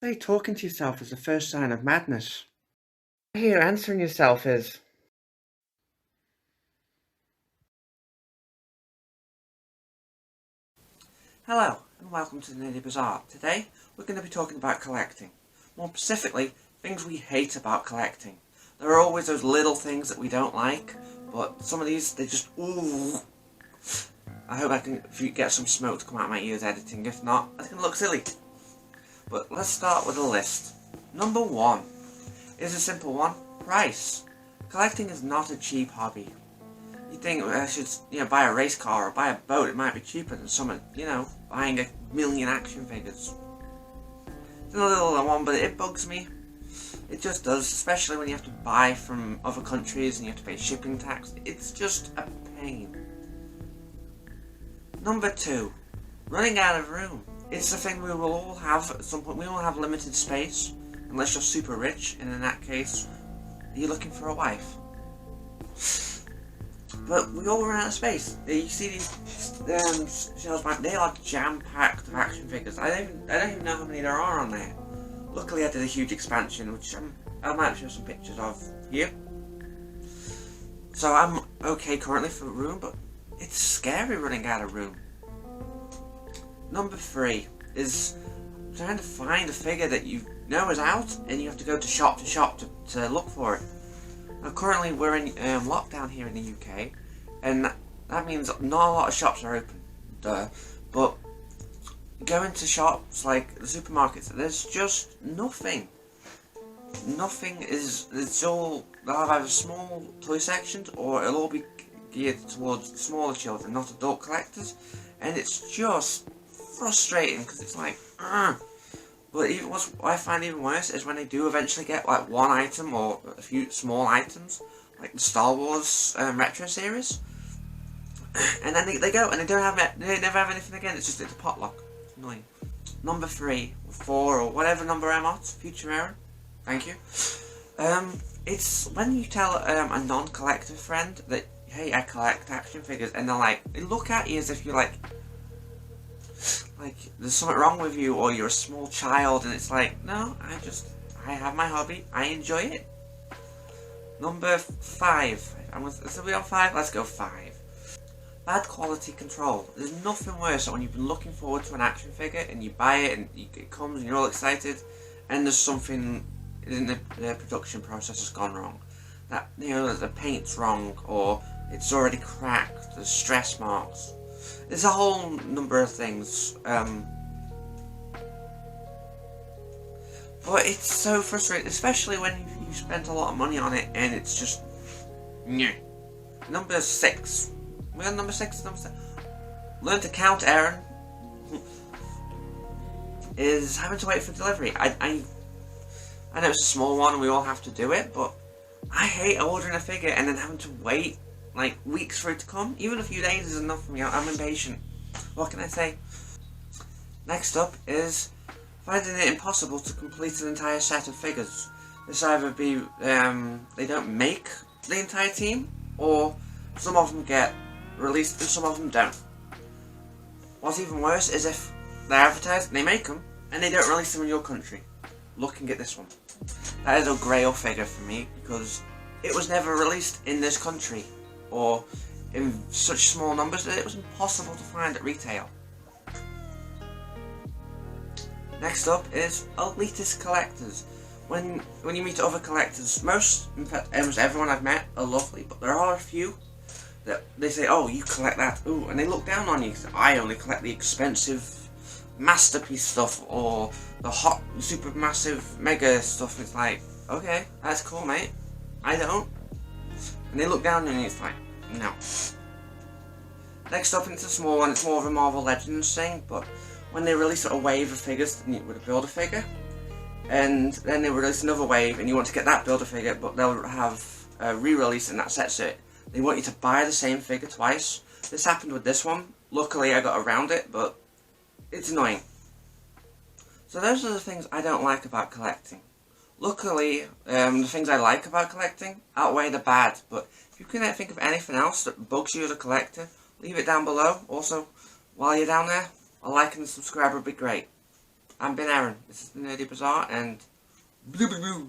Say talking to yourself is the first sign of madness. Here, answering yourself is. Hello, and welcome to the Nearly Bizarre. Today, we're going to be talking about collecting. More specifically, things we hate about collecting. There are always those little things that we don't like, but some of these, they just, ooh. I hope I can get some smoke to come out of my ears editing. If not, it's going to look silly. But let's start with a list. Number 1 is a simple one: price. Collecting is not a cheap hobby. You think I should, buy a race car or buy a boat? It might be cheaper than someone, buying a million action figures. It's a little one, but it bugs me. It just does, especially when you have to buy from other countries and you have to pay shipping tax. It's just a pain. Number 2, running out of room. It's the thing we will all have at some point. We all have limited space, unless you're super rich, and in that case, you're looking for a wife. But we all run out of space. You see these shelves, they are jam-packed of action figures. I don't even know how many there are on there. Luckily, I did a huge expansion, which I might show some pictures of here. So I'm okay currently for room, but it's scary running out of room. Number 3 is trying to find a figure that you know is out, and you have to go to shop to look for it. Now, currently we're in lockdown here in the UK, and that means not a lot of shops are open. But going to shops like the supermarkets, there's just nothing. Nothing is. It's all. They'll have either small toy sections, or it'll all be geared towards smaller children, not adult collectors, and it's just frustrating because it's like, But even what I find even worse is when they do eventually get like one item or a few small items, like the Star Wars retro series, and then they go and they don't have it. They never have anything again. It's a potluck. It's annoying. Number 3, or 4, or whatever number I'm at. Future Aaron. Thank you. It's when you tell a non-collector friend that, hey, I collect action figures, and they're like, they look at you as if you're like there's something wrong with you, or you're a small child, and it's like, no, I have my hobby, I enjoy it. Number 5, so we on 5, let's go 5. Bad quality control. There's nothing worse than when you've been looking forward to an action figure, and you buy it, and it comes, and you're all excited, and there's something in the production process has gone wrong. That, the paint's wrong, or it's already cracked, there's stress marks. There's a whole number of things, but it's so frustrating, especially when you spent a lot of money on it and it's just, yeah. Number 6. We're on number 6. Learn to count, Aaron. Is having to wait for delivery. I know it's a small one and we all have to do it, but I hate ordering a figure and then having to wait like weeks for it to come. Even a few days is enough for me. I'm impatient. What can I say? Next up is finding it impossible to complete an entire set of figures. This either be they don't make the entire team, or some of them get released and some of them don't. What's even worse is if they're advertised, they make them, and they don't release them in your country. Look and get this one. That is a grail figure for me, because it was never released in this country, or in such small numbers that it was impossible to find at retail. Next up is elitist collectors. When you meet other collectors, in fact almost everyone I've met are lovely, but there are a few that they say, oh, you collect that, ooh, and they look down on you. I only collect the expensive masterpiece stuff, or the hot, super massive, mega stuff. It's like, okay, that's cool, mate. I don't. And they look down on you, it's like, no. Next up, it's a small one, it's more of a Marvel Legends thing, but when they release a wave of figures with a Build-A-Figure, and then they release another wave, and you want to get that Build-A-Figure, but they'll have a re-release and that sets it. They want you to buy the same figure twice. This happened with this one. Luckily I got around it, but it's annoying. So those are the things I don't like about collecting. Luckily, the things I like about collecting outweigh the bad, but if you can think of anything else that bugs you as a collector, leave it down below. Also, while you're down there, a like and a subscribe would be great. I'm Ben Aaron. This is the Nerdy Bazaar, and blue blue blue.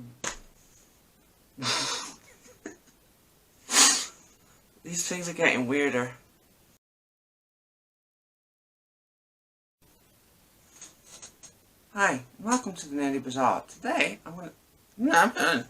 These things are getting weirder. Hi, welcome to the Nerdy Bazaar. Today, I'm gonna...